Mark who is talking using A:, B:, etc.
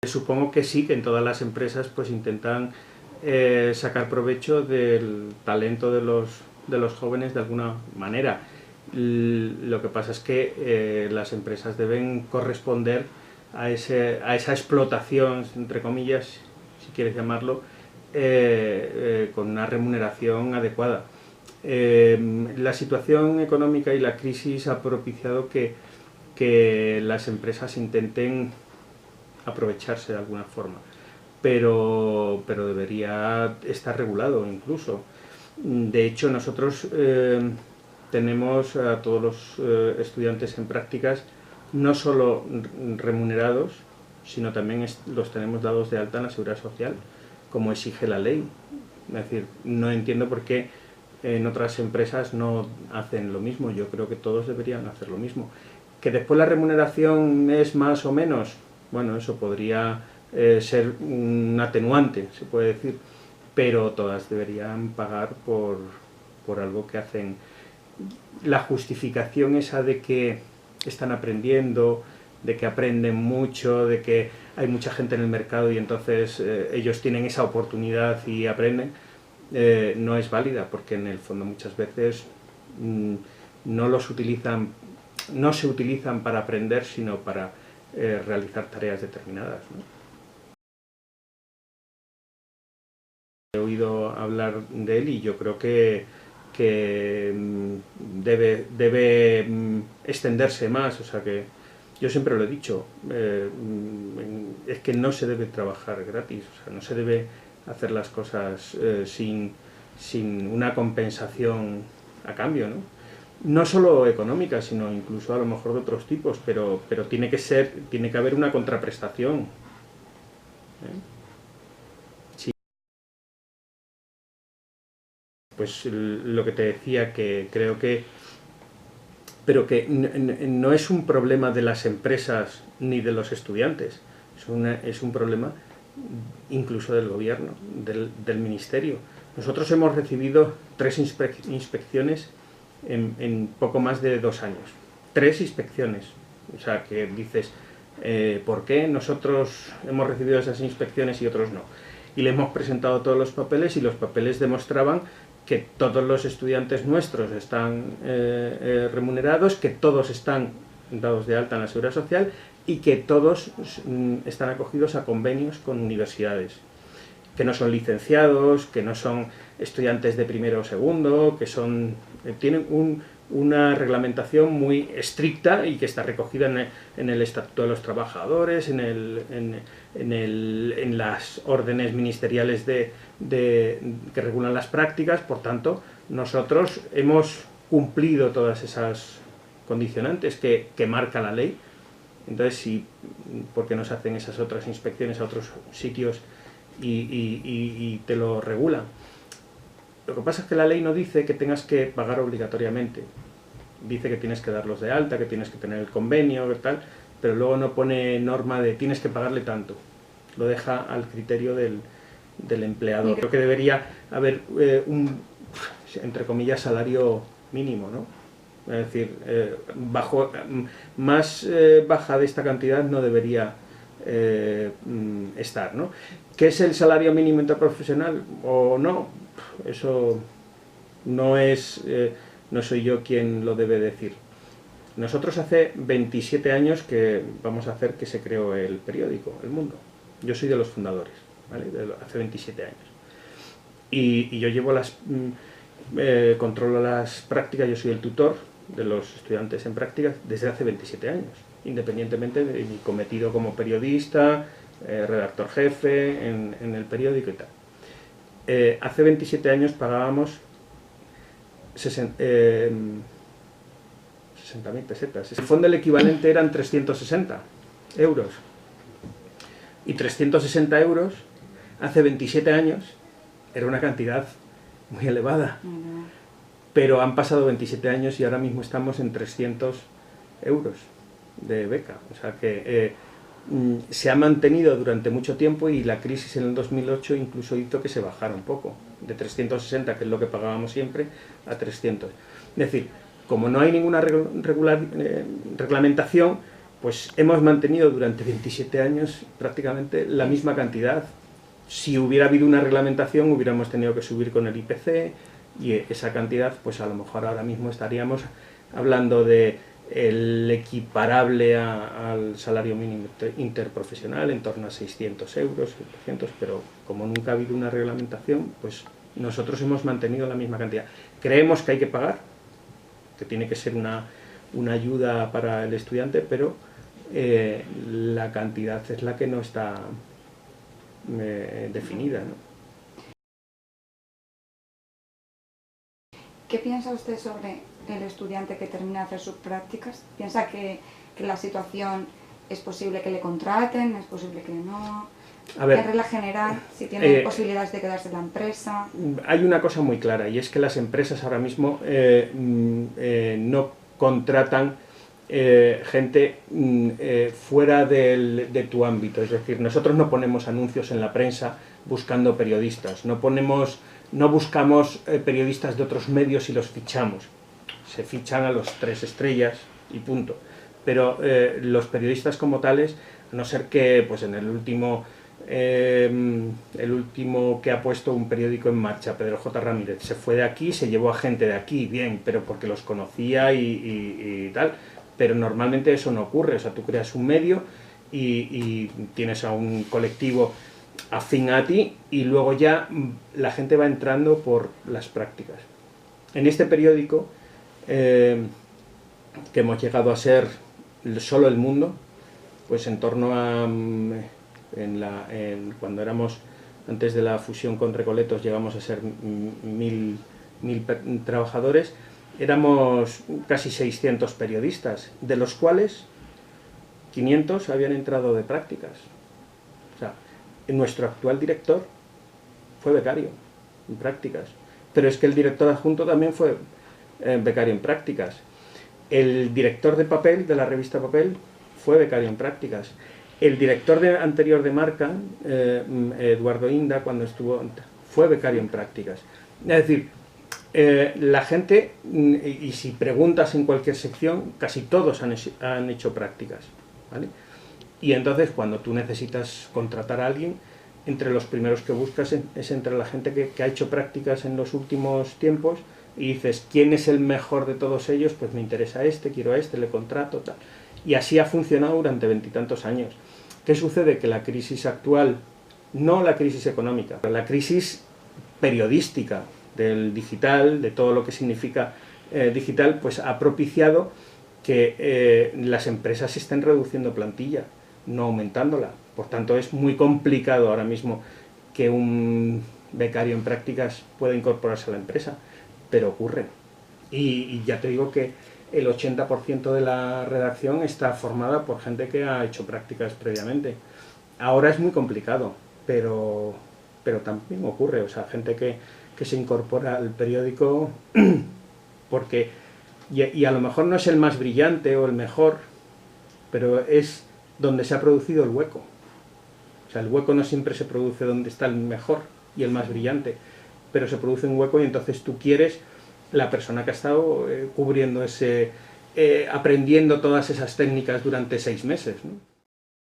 A: Supongo que sí, que en todas las empresas pues intentan sacar provecho del talento de los jóvenes de alguna manera. Lo que pasa es que las empresas deben corresponder a esa explotación, entre comillas, si quieres llamarlo, con una remuneración adecuada. La situación económica y la crisis ha propiciado que las empresas intenten aprovecharse de alguna forma, pero debería estar regulado incluso. De hecho, nosotros tenemos a todos los estudiantes en prácticas no solo remunerados, sino también los tenemos dados de alta en la Seguridad Social, como exige la ley. Es decir, no entiendo por qué en otras empresas no hacen lo mismo. Yo creo que todos deberían hacer lo mismo. Que después la remuneración es más o menos, bueno, eso podría ser un atenuante, se puede decir, pero todas deberían pagar por algo que hacen. La justificación esa de que están aprendiendo, de que aprenden mucho, de que hay mucha gente en el mercado y entonces ellos tienen esa oportunidad y aprenden, no es válida, porque en el fondo muchas veces no se utilizan para aprender, sino para realizar tareas determinadas, ¿no? He oído hablar de él y yo creo que debe extenderse más. O sea, que yo siempre lo he dicho, es que no se debe trabajar gratis, o sea, no se debe hacer las cosas sin una compensación a cambio, ¿no? No solo económica, sino incluso a lo mejor de otros tipos, pero tiene que haber una contraprestación, ¿eh? Sí. Pues lo que te decía, que creo que, pero que no es un problema de las empresas ni de los estudiantes, es un problema incluso del gobierno, del ministerio. Nosotros hemos recibido 3 inspecciones en poco más de 2 años. 3 inspecciones. O sea, que dices, ¿por qué nosotros hemos recibido esas inspecciones y otros no? Y le hemos presentado todos los papeles y los papeles demostraban que todos los estudiantes nuestros están remunerados, que todos están dados de alta en la Seguridad Social y que todos están acogidos a convenios con universidades, que no son licenciados, que no son estudiantes de primero o segundo, que tienen una reglamentación muy estricta y que está recogida en el Estatuto de los Trabajadores, en las órdenes ministeriales que regulan las prácticas. Por tanto, nosotros hemos cumplido todas esas condicionantes que marca la ley. Entonces, sí, ¿por qué no se hacen esas otras inspecciones a otros sitios y te lo regulan? Lo que pasa es que la ley no dice que tengas que pagar obligatoriamente. Dice que tienes que darlos de alta, que tienes que tener el convenio y tal, pero luego no pone norma de tienes que pagarle tanto. Lo deja al criterio del empleador. Creo que debería haber entre comillas, salario mínimo, ¿no? Es decir, más baja de esta cantidad no debería estar, ¿no? ¿Qué es el salario mínimo interprofesional o no? Eso no soy yo quien lo debe decir. Nosotros hace 27 años que vamos a hacer que se creó el periódico El Mundo. Yo soy de los fundadores, ¿vale? Hace 27 años. Y yo llevo controlo las prácticas, yo soy el tutor de los estudiantes en prácticas desde hace 27 años, independientemente de mi cometido como periodista, redactor jefe en el periódico y tal. Hace 27 años pagábamos 60.000 pesetas. En el fondo el equivalente eran 360 euros. Y 360 euros hace 27 años era una cantidad muy elevada. Pero han pasado 27 años y ahora mismo estamos en 300 euros de beca. O sea que se ha mantenido durante mucho tiempo y la crisis en el 2008 incluso hizo que se bajara un poco, de 360, que es lo que pagábamos siempre, a 300. Es decir, como no hay ninguna reglamentación, Pues hemos mantenido durante 27 años prácticamente la misma cantidad. Si hubiera habido una reglamentación, hubiéramos tenido que subir con el IPC, y esa cantidad, pues a lo mejor ahora mismo estaríamos hablando de el equiparable al salario mínimo interprofesional, en torno a 600 euros, 700, pero como nunca ha habido una reglamentación, pues nosotros hemos mantenido la misma cantidad. Creemos que hay que pagar, que tiene que ser una ayuda para el estudiante, pero la cantidad es la que no está definida, ¿no?
B: ¿Qué piensa usted sobre el estudiante que termina de hacer sus prácticas? ¿Piensa que la situación es posible que le contraten, es posible que no?
A: A ver,
B: en regla general, si tiene posibilidades de quedarse en la empresa.
A: Hay una cosa muy clara, y es que las empresas ahora mismo no contratan gente fuera de tu ámbito. Es decir, nosotros no ponemos anuncios en la prensa buscando periodistas, no buscamos periodistas de otros medios y los fichamos. Se fichan a los 3 estrellas y punto. Pero los periodistas como tales, a no ser que pues en el último que ha puesto un periódico en marcha, Pedro J. Ramírez, se fue de aquí, se llevó a gente de aquí, bien, pero porque los conocía y tal. Pero normalmente eso no ocurre. O sea, tú creas un medio y tienes a un colectivo afín a ti, y luego ya la gente va entrando por las prácticas. En este periódico, que hemos llegado a ser solo El Mundo, pues en torno a cuando éramos, antes de la fusión con Recoletos, llegamos a ser 1000 trabajadores, éramos casi 600 periodistas, de los cuales 500 habían entrado de prácticas. O sea, nuestro actual director fue becario en prácticas, pero es que el director adjunto también fue becario en prácticas. El director de papel, de la revista Papel, fue becario en prácticas. El director anterior de Marca, Eduardo Inda, cuando estuvo, fue becario en prácticas. Es decir, la gente, y si preguntas en cualquier sección, casi todos han hecho prácticas, ¿vale? Y entonces, cuando tú necesitas contratar a alguien, entre los primeros que buscas es entre la gente que ha hecho prácticas en los últimos tiempos, y dices, ¿quién es el mejor de todos ellos? Pues me interesa este, quiero a este, le contrato, tal. Y así ha funcionado durante 20 y tantos años. ¿Qué sucede? Que la crisis actual, no la crisis económica, pero la crisis periodística del digital, de todo lo que significa digital, pues ha propiciado que las empresas estén reduciendo plantilla, no aumentándola. Por tanto, es muy complicado ahora mismo que un becario en prácticas pueda incorporarse a la empresa, pero ocurre. Y ya te digo que el 80% de la redacción está formada por gente que ha hecho prácticas previamente. Ahora es muy complicado, pero también ocurre. O sea, gente que se incorpora al periódico porque, y a lo mejor no es el más brillante o el mejor, pero es donde se ha producido el hueco. O sea, el hueco no siempre se produce donde está el mejor y el más brillante, pero se produce un hueco, y entonces tú quieres la persona que ha estado cubriendo aprendiendo todas esas técnicas durante 6 meses, ¿no?